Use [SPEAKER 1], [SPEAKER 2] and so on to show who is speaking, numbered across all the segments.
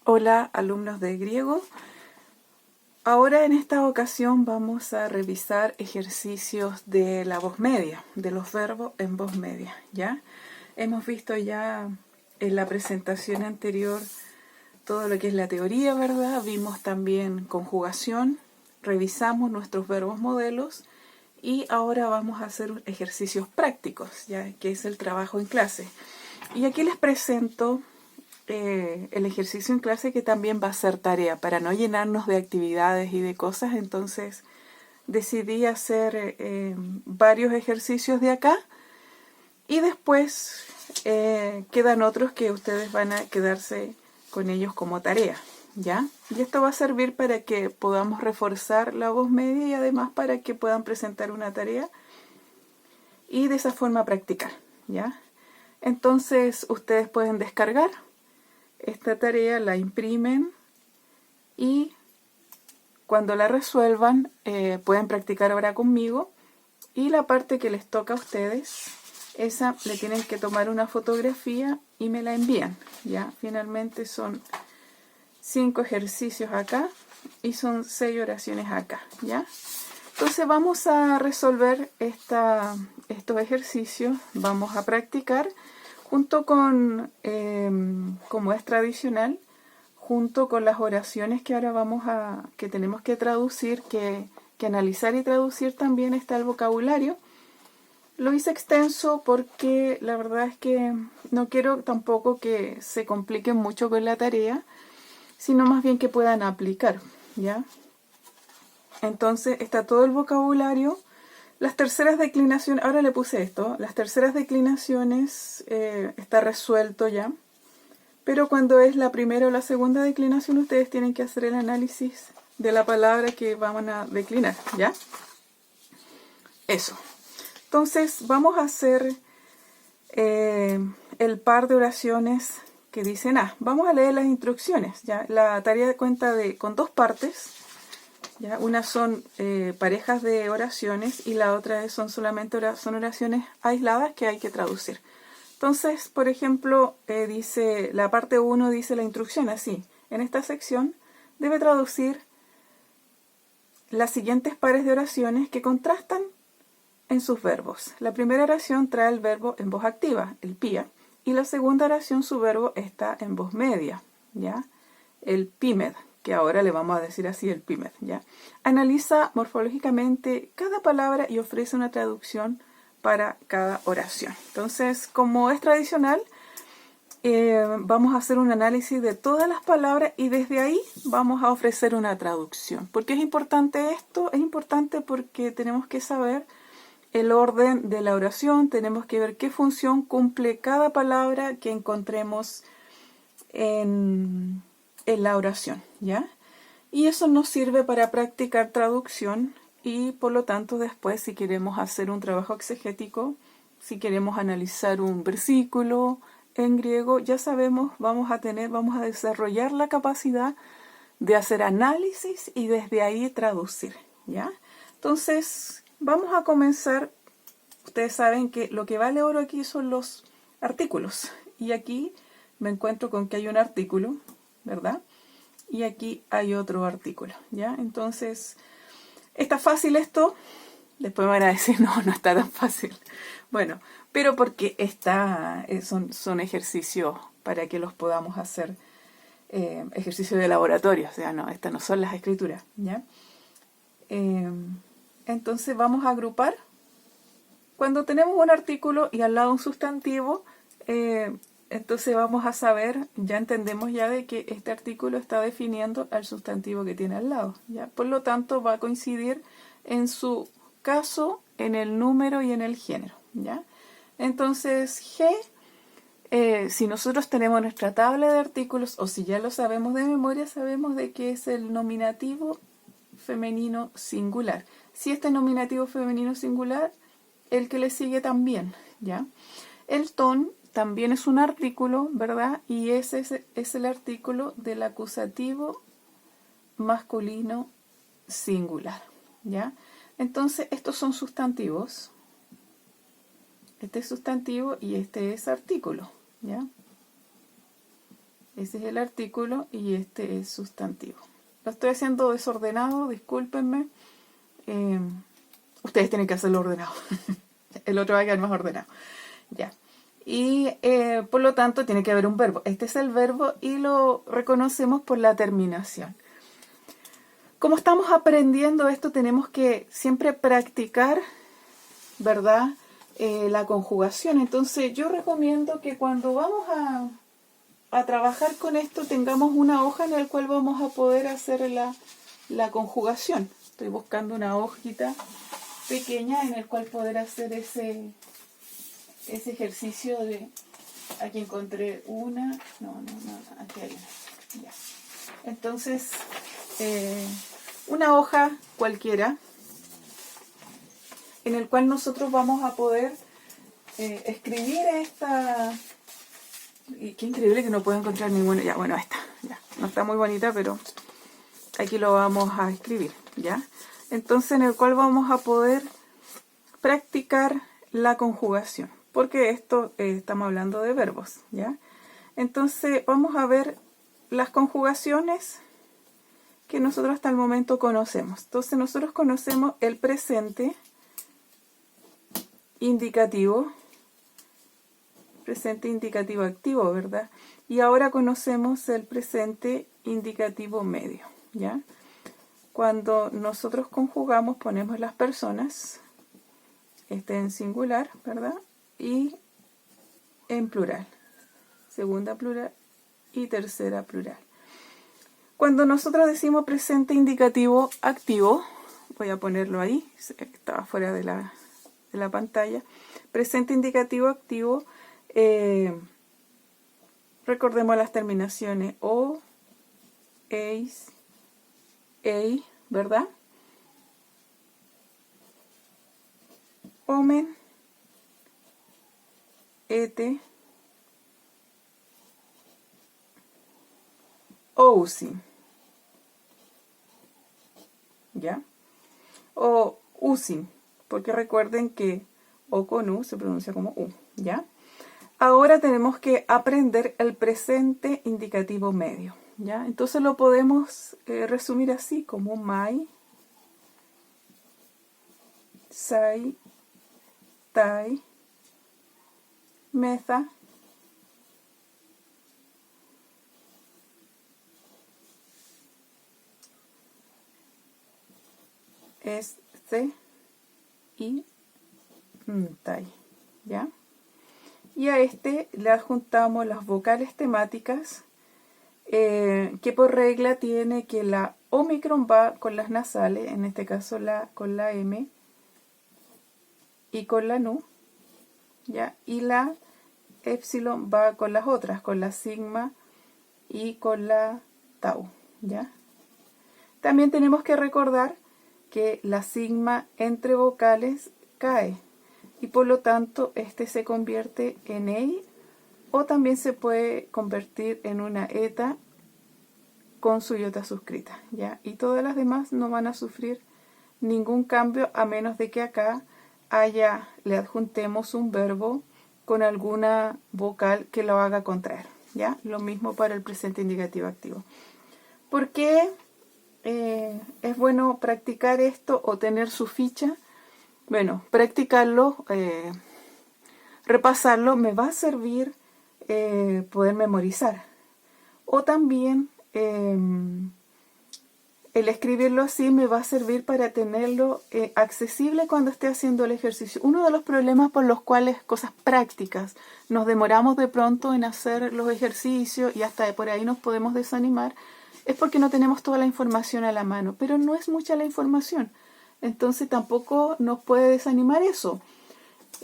[SPEAKER 1] Hola, alumnos de griego. Ahora en esta ocasión vamos a revisar ejercicios de la voz media, de los verbos en voz media, ¿ya? Hemos visto ya en la presentación anterior todo lo que es la teoría, ¿verdad? Vimos también conjugación, revisamos nuestros verbos modelos y ahora vamos a hacer ejercicios prácticos, ¿ya? Que es el trabajo en clase. Y aquí les presento el ejercicio en clase, que también va a ser tarea para no llenarnos de actividades y de cosas. Entonces decidí hacer varios ejercicios de acá y después quedan otros que ustedes van a quedarse con ellos como tarea, ¿ya? Y esto va a servir para que podamos reforzar la voz media y además para que puedan presentar una tarea y de esa forma practicar, ¿ya? Entonces ustedes pueden descargar esta tarea, la imprimen y cuando la resuelvan pueden practicar ahora conmigo, y la parte que les toca a ustedes, esa le tienen que tomar una fotografía y me la envían, ¿ya? Finalmente son 5 ejercicios acá y son 6 oraciones acá, ¿ya? Entonces vamos a resolver estos ejercicios, vamos a practicar junto con, como es tradicional, junto con las oraciones que ahora que tenemos que traducir, que analizar y traducir. También está el vocabulario. Lo hice extenso porque la verdad es que no quiero tampoco que se compliquen mucho con la tarea, sino más bien que puedan aplicar, ¿ya? Entonces está todo el vocabulario. Las terceras declinaciones, ahora le puse esto, las terceras declinaciones está resuelto ya, pero cuando es la primera o la segunda declinación ustedes tienen que hacer el análisis de la palabra que van a declinar, ¿ya? Eso. Entonces vamos a hacer el par de oraciones que dicen vamos a leer las instrucciones, ¿ya? La tarea cuenta con 2 partes. ¿Ya? Una son parejas de oraciones y la otra son solamente son oraciones aisladas que hay que traducir. Entonces, por ejemplo, la parte 1 dice la instrucción así: en esta sección debe traducir las siguientes pares de oraciones que contrastan en sus verbos. La primera oración trae el verbo en voz activa, el pía, y la segunda oración su verbo está en voz media, ¿ya? El pimed, que ahora le vamos a decir así, el pimed, ¿ya? Analiza morfológicamente cada palabra y ofrece una traducción para cada oración. Entonces, como es tradicional, vamos a hacer un análisis de todas las palabras y desde ahí vamos a ofrecer una traducción. ¿Por qué es importante esto? Es importante porque tenemos que saber el orden de la oración, tenemos que ver qué función cumple cada palabra que encontremos en la oración, ¿ya? Y eso nos sirve para practicar traducción y por lo tanto después, si queremos hacer un trabajo exegético, si queremos analizar un versículo en griego, ya sabemos, vamos a desarrollar la capacidad de hacer análisis y desde ahí traducir, ¿ya? Entonces, vamos a comenzar. Ustedes saben que lo que vale oro aquí son los artículos. Y aquí me encuentro con que hay un artículo, ¿verdad? Y aquí hay otro artículo, ¿ya? Entonces, ¿está fácil esto? Después me van a decir, no está tan fácil. Bueno, pero porque son ejercicios para que los podamos hacer, ejercicios de laboratorio. O sea, estas no son las escrituras, ¿ya? Entonces vamos a agrupar. Cuando tenemos un artículo y al lado un sustantivo, entonces vamos a saber, ya entendemos ya de que este artículo está definiendo al sustantivo que tiene al lado, ¿ya? Por lo tanto, va a coincidir en su caso en el número y en el género, ¿ya? Entonces, si nosotros tenemos nuestra tabla de artículos, o si ya lo sabemos de memoria, sabemos de que es el nominativo femenino singular. Si este nominativo femenino singular, el que le sigue también, ¿ya? El ton también es un artículo, ¿verdad? Y ese es el artículo del acusativo masculino singular, ¿ya? Entonces, estos son sustantivos. Este es sustantivo y este es artículo, ¿ya? Ese es el artículo y este es sustantivo. Lo estoy haciendo desordenado, discúlpenme. Ustedes tienen que hacerlo ordenado. El otro va a quedar más ordenado. Ya. Y por lo tanto tiene que haber un verbo. Este es el verbo y lo reconocemos por la terminación. Como estamos aprendiendo esto, tenemos que siempre practicar, ¿verdad? La conjugación. Entonces yo recomiendo que cuando vamos a trabajar con esto tengamos una hoja en la cual vamos a poder hacer la conjugación. Estoy buscando una hojita pequeña en el cual poder hacer ese ejercicio de... Aquí encontré una... No, aquí hay una. Ya. Entonces, una hoja cualquiera en el cual nosotros vamos a poder escribir esta... Y qué increíble que no puedo encontrar ninguna... Ya, bueno, esta. Ya. No está muy bonita, pero aquí lo vamos a escribir, ¿ya? Entonces, en el cual vamos a poder practicar la conjugación, porque esto estamos hablando de verbos, ¿ya? Entonces, vamos a ver las conjugaciones que nosotros hasta el momento conocemos. Entonces, nosotros conocemos el presente indicativo activo, ¿verdad? Y ahora conocemos el presente indicativo medio, ¿ya? Cuando nosotros conjugamos, ponemos las personas, en singular, ¿verdad? Y en plural, segunda plural y tercera plural. Cuando nosotros decimos presente indicativo activo, voy a ponerlo ahí, estaba fuera de la pantalla, presente indicativo activo, recordemos las terminaciones o, eis, ei, ¿verdad? Omen, ete, ousin, ¿ya? O usin, porque recuerden que o con u se pronuncia como u, ¿ya? Ahora tenemos que aprender el presente indicativo medio, ¿ya? Entonces lo podemos resumir así como mai, sai, tai, meza, este y tai, ¿ya? Y a este le adjuntamos las vocales temáticas, que por regla tiene que la omicron va con las nasales, en este caso con la M y con la nu, ¿ya? Y la epsilon va con las otras, con la sigma y con la tau, ¿ya? También tenemos que recordar que la sigma entre vocales cae y por lo tanto este se convierte en ei o también se puede convertir en una eta con su iota suscrita, ¿ya? Y todas las demás no van a sufrir ningún cambio a menos de que acá le adjuntemos un verbo con alguna vocal que lo haga contraer, ¿ya? Lo mismo para el presente indicativo activo. ¿Por qué es bueno practicar esto o tener su ficha? Bueno, practicarlo, repasarlo, me va a servir poder memorizar. O también el escribirlo así me va a servir para tenerlo accesible cuando esté haciendo el ejercicio. Uno de los problemas por los cuales, cosas prácticas, nos demoramos de pronto en hacer los ejercicios y hasta por ahí nos podemos desanimar, es porque no tenemos toda la información a la mano, pero no es mucha la información. Entonces tampoco nos puede desanimar eso.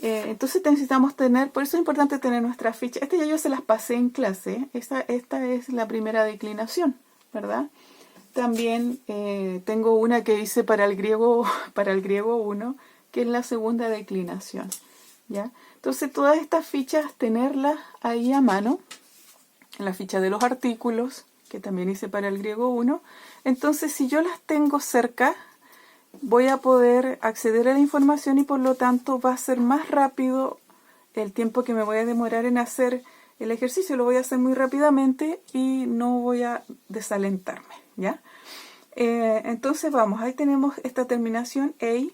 [SPEAKER 1] Entonces necesitamos tener, por eso es importante tener nuestra ficha. Ya yo se las pasé en clase, esta es la primera declinación, ¿verdad? También tengo una que hice para el griego 1, que es la segunda declinación, ¿ya? Entonces todas estas fichas, tenerlas ahí a mano, en la ficha de los artículos, que también hice para el griego 1, entonces si yo las tengo cerca, voy a poder acceder a la información y por lo tanto va a ser más rápido el tiempo que me voy a demorar en hacer el ejercicio. Lo voy a hacer muy rápidamente y no voy a desalentarme, ¿ya? Entonces vamos, ahí tenemos esta terminación a.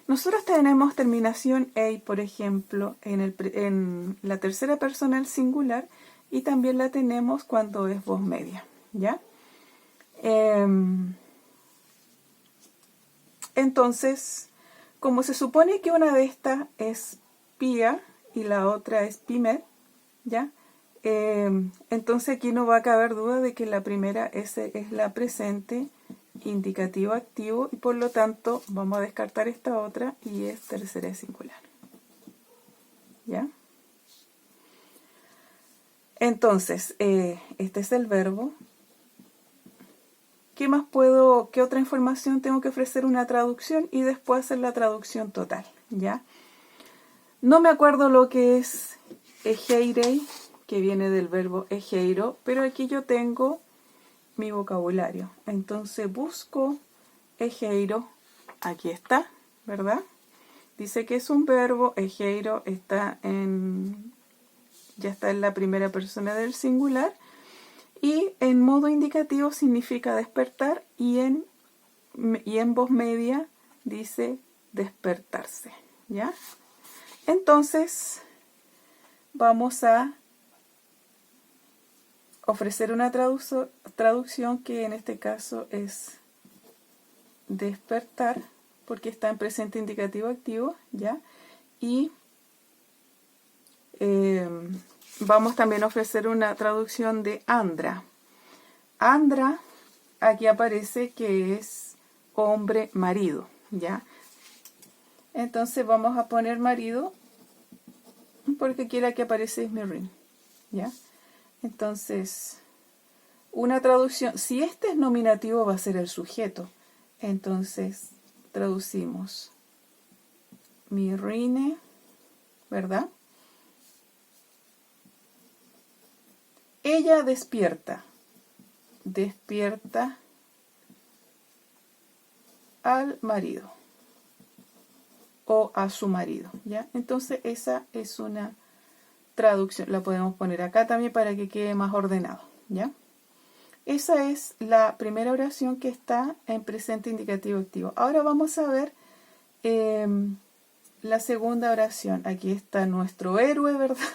[SPEAKER 1] Nosotros tenemos terminación a, por ejemplo, en la tercera persona del singular, y también la tenemos cuando es voz media, ¿ya? Entonces, como se supone que una de estas es pía y la otra es pimed, ¿ya? Entonces aquí no va a caber duda de que la primera es la presente indicativo activo, y por lo tanto vamos a descartar esta otra y es tercera de singular, ¿ya? Entonces, este es el verbo. ¿Qué más qué otra información tengo que ofrecer? Una traducción y después hacer la traducción total, ¿ya? No me acuerdo lo que es egeirei, que viene del verbo egeiro, pero aquí yo tengo mi vocabulario. Entonces busco egeiro, aquí está, ¿verdad? Dice que es un verbo, egeiro ya está en la primera persona del singular, y en modo indicativo significa despertar, y en voz media dice despertarse, ¿ya? Entonces vamos a ofrecer una traducción que en este caso es despertar, porque está en presente indicativo activo, ¿ya? Y vamos también a ofrecer una traducción de andra. Andra, aquí aparece que es hombre, marido, ¿ya? Entonces vamos a poner marido, porque aquí la que aparece es mirin, ¿ya? Entonces, una traducción, si este es nominativo va a ser el sujeto, entonces traducimos mirine, ¿verdad? Ella despierta al marido o a su marido, ¿ya? Entonces esa es una traducción, la podemos poner acá también para que quede más ordenado, ¿ya? Esa es la primera oración que está en presente indicativo activo. Ahora vamos a ver la segunda oración. Aquí está nuestro héroe, ¿verdad?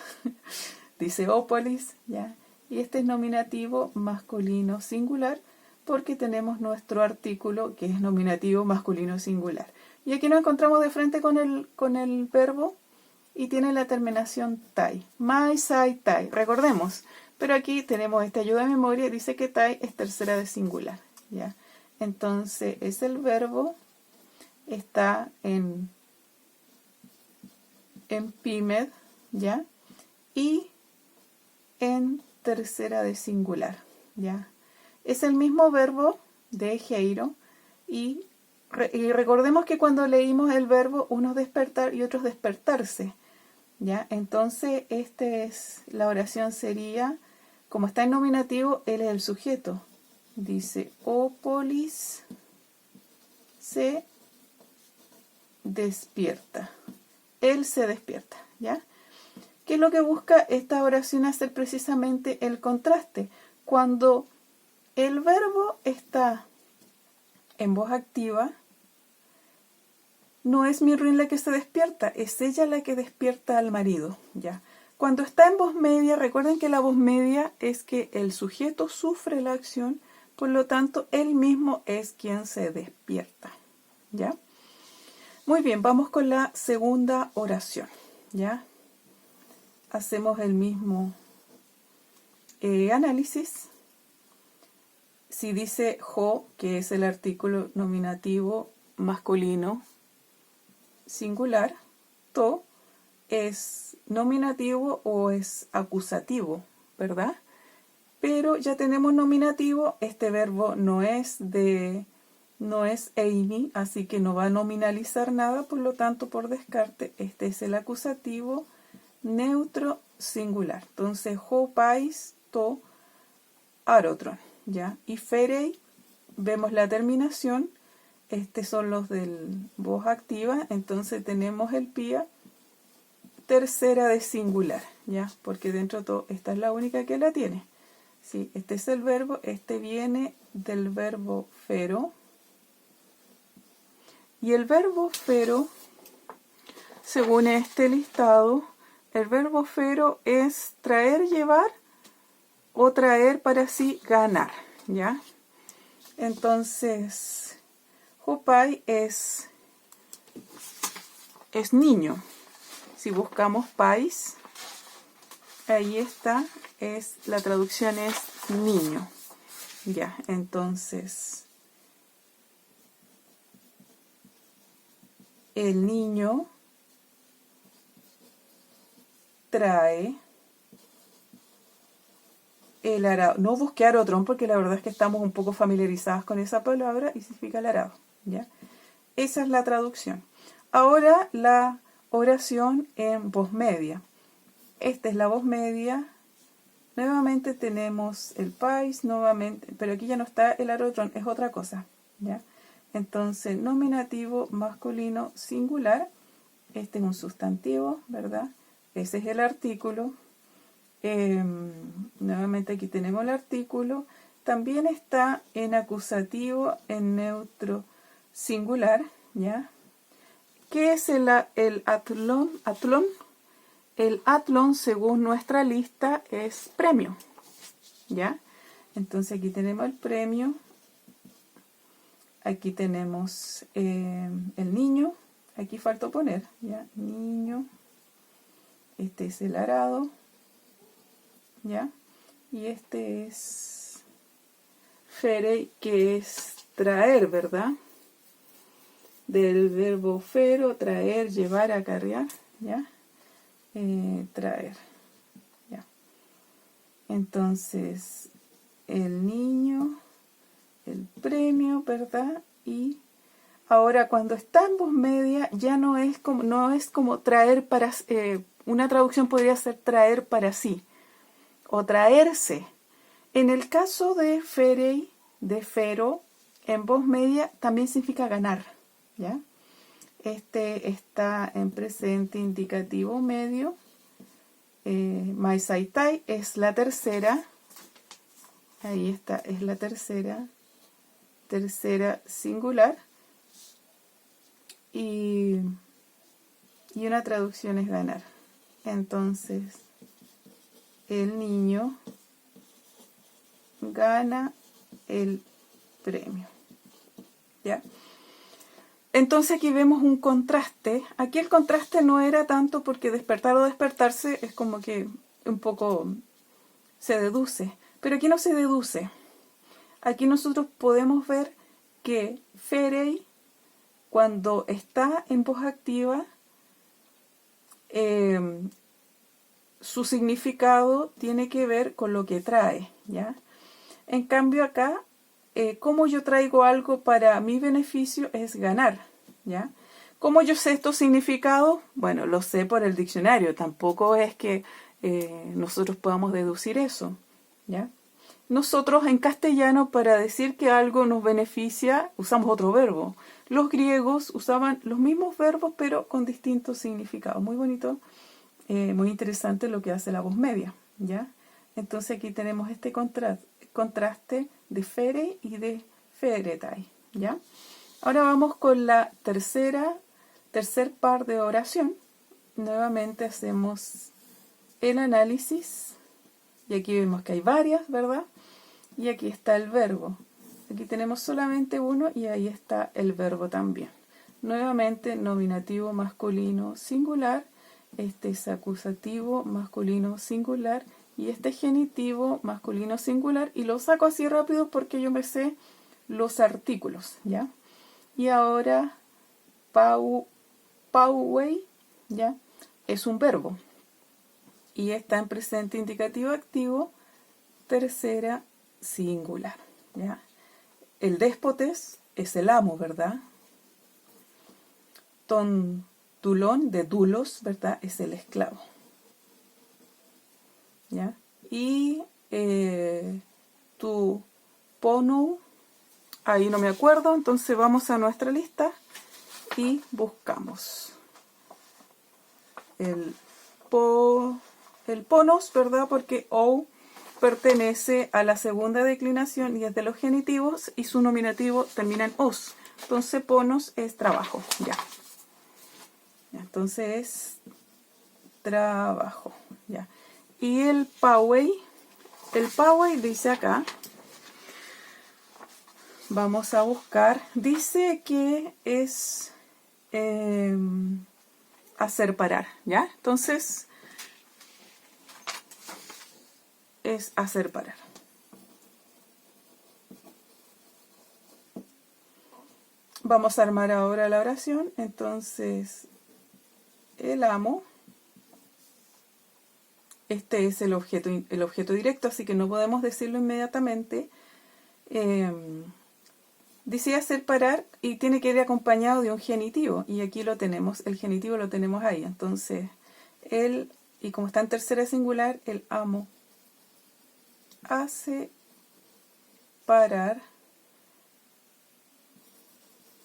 [SPEAKER 1] Dice ópolis, ¿ya? Y este es nominativo masculino singular, porque tenemos nuestro artículo que es nominativo masculino singular. Y aquí nos encontramos de frente con el verbo, y tiene la terminación tai. Mai, sai, tai. Recordemos. Pero aquí tenemos esta ayuda de memoria. Dice que tai es tercera de singular, ¿ya? Entonces es el verbo. Está en pimed, ¿ya? Y en tercera de singular, ¿ya? Es el mismo verbo de egeiro. Y recordemos que cuando leímos el verbo, unos despertar y otros despertarse, ¿ya? Entonces, la oración sería, como está en nominativo, él es el sujeto. Dice, ópolis se despierta. Él se despierta, ¿ya? ¿Qué es lo que busca esta oración? Hacer precisamente el contraste. Cuando el verbo está en voz activa, no es Mirrin la que se despierta, es ella la que despierta al marido, ¿ya? Cuando está en voz media, recuerden que la voz media es que el sujeto sufre la acción, por lo tanto, él mismo es quien se despierta, ¿ya? Muy bien, vamos con la segunda oración, ¿ya? Hacemos el mismo análisis. Si dice jo, que es el artículo nominativo masculino singular, to es nominativo o es acusativo, ¿verdad? Pero ya tenemos nominativo, este verbo no es eimi, así que no va a nominalizar nada, por lo tanto, por descarte, este es el acusativo neutro singular. Entonces, ho pais to arotron, ¿ya? Y ferei, vemos la terminación. Estos son los del voz activa, entonces tenemos el pía tercera de singular, ¿ya? Porque dentro de todo, esta es la única que la tiene. Sí, este es el verbo, este viene del verbo fero. Y el verbo fero, según este listado, el verbo fero es traer, llevar o traer para sí, ganar, ¿ya? Entonces, Hupai es niño. Si buscamos pais, ahí está, la traducción es niño, ¿ya? Entonces, el niño trae el arado. No busqué arotrón porque la verdad es que estamos un poco familiarizadas con esa palabra y significa el arado, ¿ya? Esa es la traducción. Ahora la oración en voz media. Esta es la voz media. Nuevamente tenemos el pais, nuevamente, pero aquí ya no está el arotrón, es otra cosa, ¿ya? Entonces, nominativo masculino singular. Este es un sustantivo, ¿verdad? Ese es el artículo. Nuevamente aquí tenemos el artículo. También está en acusativo, en neutro singular, ¿ya? ¿Qué es el atlón? El atlón, según nuestra lista, es premio, ¿ya? Entonces aquí tenemos el premio. Aquí tenemos el niño. Aquí faltó poner, ¿ya? Niño. Este es el arado, ¿ya? Y este es fere, que es traer, ¿verdad? Del verbo fero, traer, llevar, acarrear, ¿ya? Traer, ¿ya? Entonces, el niño, el premio, ¿verdad? Y ahora cuando está en voz media ya no es como traer para... una traducción podría ser traer para sí o traerse. En el caso de ferei, de fero, en voz media también significa ganar, ¿ya? Este está en presente indicativo medio. Maisaitai es la tercera. Ahí está, es la tercera singular. Y una traducción es ganar. Entonces, el niño gana el premio, ¿ya? Entonces aquí vemos un contraste. Aquí el contraste no era tanto porque despertar o despertarse es como que un poco se deduce. Pero aquí no se deduce. Aquí nosotros podemos ver que ferei, cuando está en voz activa, su significado tiene que ver con lo que trae, ¿ya? En cambio acá, cómo yo traigo algo para mi beneficio es ganar, ¿ya? ¿Cómo yo sé estos significados? Bueno, lo sé por el diccionario, tampoco es que nosotros podamos deducir eso, ¿ya? Nosotros en castellano, para decir que algo nos beneficia, usamos otro verbo. Los griegos usaban los mismos verbos, pero con distintos significados. Muy bonito, muy interesante lo que hace la voz media, ¿ya? Entonces aquí tenemos este contraste de fere y de feretai, ¿ya? Ahora vamos con la tercer par de oración. Nuevamente hacemos el análisis. Y aquí vemos que hay varias, ¿verdad? Y aquí está el verbo. Aquí tenemos solamente uno y ahí está el verbo también. Nuevamente, nominativo masculino singular. Este es acusativo masculino singular. Y este es genitivo masculino singular. Y lo saco así rápido porque yo me sé los artículos, ¿ya? Y ahora, pauwei, ¿ya? Es un verbo. Y está en presente indicativo activo, tercera singular, ¿ya? El déspotes es el amo, ¿verdad? Dulón, de dulos, ¿verdad? Es el esclavo, ¿ya? Y tu ponou, ahí no me acuerdo, entonces vamos a nuestra lista y buscamos el el ponos, ¿verdad? Porque ou pertenece a la segunda declinación y es de los genitivos y su nominativo termina en os. Entonces ponos es trabajo, ya. Entonces es trabajo, ya. Y el Poway dice acá, vamos a buscar, dice que es hacer parar, ¿ya? Entonces es hacer parar. Vamos a armar ahora la oración. Entonces, el amo, este es el objeto directo, así que no podemos decirlo inmediatamente. Dice hacer parar y tiene que ir acompañado de un genitivo, y aquí lo tenemos, el genitivo lo tenemos ahí. Entonces, él, y como está en tercera singular, el amo hace parar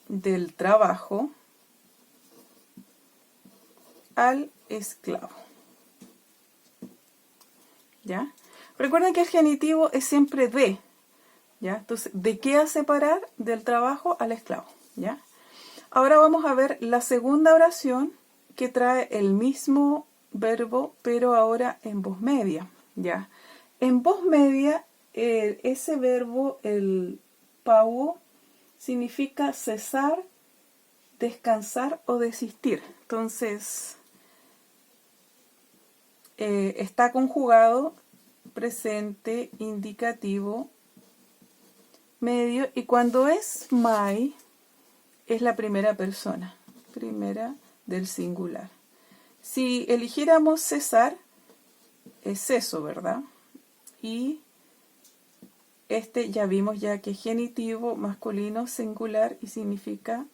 [SPEAKER 1] del trabajo al esclavo. ¿Ya? Recuerden que el genitivo es siempre de, ¿ya? Entonces, ¿de qué hace parar? Del trabajo al esclavo, ¿ya? Ahora vamos a ver la segunda oración que trae el mismo verbo, pero ahora en voz media, ¿ya? En voz media, ese verbo, el pauo, significa cesar, descansar o desistir. Entonces, está conjugado presente, indicativo, medio, y cuando es mai, es la primera persona, primera del singular. Si eligiéramos cesar, es ceso, ¿verdad? Y este ya vimos ya que es genitivo, masculino, singular y significa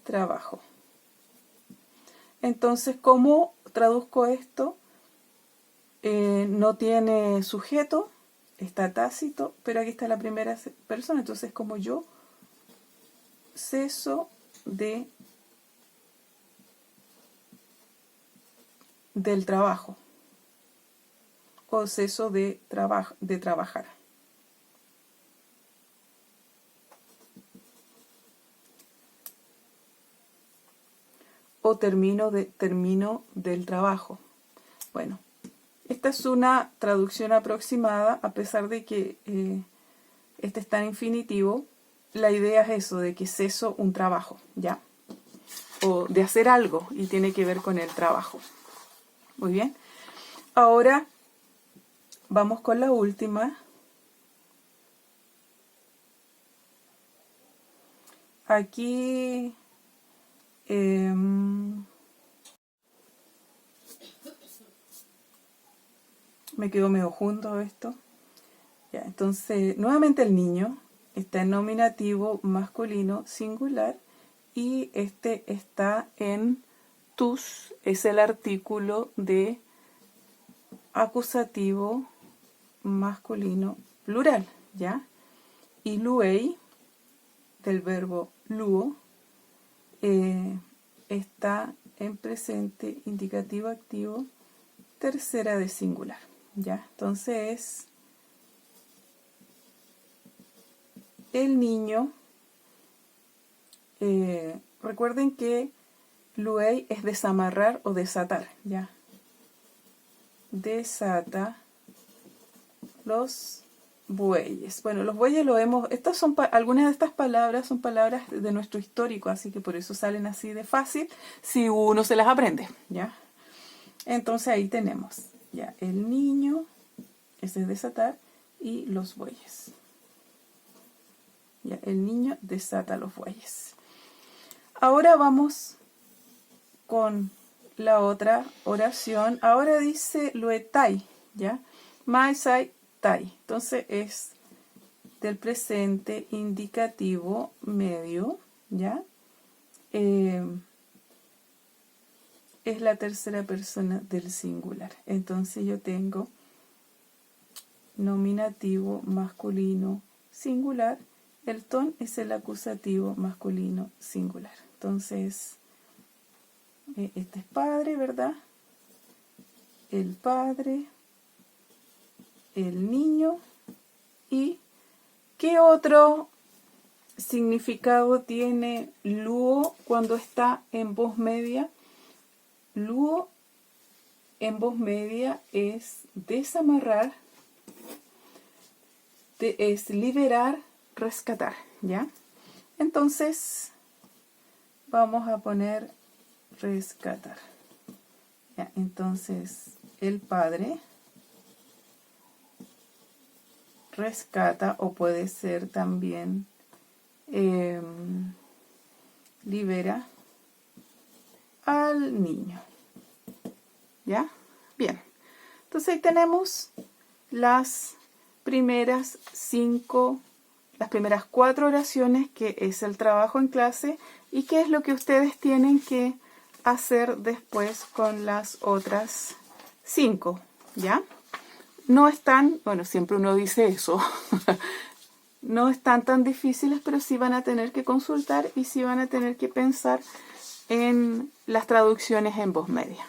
[SPEAKER 1] trabajo. Entonces, ¿cómo traduzco esto? No tiene sujeto, está tácito, pero aquí está la primera persona, entonces como yo ceso del trabajo o ceso de trabajar. O termino del trabajo. Bueno, esta es una traducción aproximada, a pesar de que este está en infinitivo. La idea es eso, de que ceso un trabajo, ¿ya? O de hacer algo y tiene que ver con el trabajo. Muy bien. Ahora vamos con la última. Aquí me quedó medio junto esto. Ya, entonces, nuevamente el niño está en nominativo masculino singular y este está en tus, es el artículo de acusativo masculino plural, ¿ya? Y luei, del verbo luo, está en presente indicativo activo tercera de singular, ¿ya? Entonces el niño, recuerden que luei es desamarrar o desatar, ¿ya? Desata los bueyes. Bueno, los bueyes lo vemos, estas son algunas de estas palabras son palabras de nuestro histórico, así que por eso salen así de fácil si uno se las aprende, ¿ya? Entonces ahí tenemos, ya, el niño, ese es desatar, y los bueyes. Ya, el niño desata los bueyes. Ahora vamos con la otra oración. Ahora dice luetai, ¿ya? Mai sai tai. Entonces es del presente indicativo medio, ¿ya? Es la tercera persona del singular. Entonces yo tengo nominativo masculino singular. El ton es el acusativo masculino singular. Entonces, este es padre, ¿verdad? El padre el niño. ¿Y qué otro significado tiene luo cuando está en voz media? Luo en voz media es desamarrar, es liberar, rescatar, ¿ya? Entonces, vamos a poner rescatar. ¿Ya? Entonces, el padre rescata, o puede ser también libera al niño. ¿Ya? Bien. Entonces ahí tenemos las primeras 4 oraciones, que es el trabajo en clase, y qué es lo que ustedes tienen que hacer después con las otras 5, ¿ya? No están, bueno, siempre uno dice eso, no están tan difíciles, pero sí van a tener que consultar y sí van a tener que pensar en las traducciones en voz media.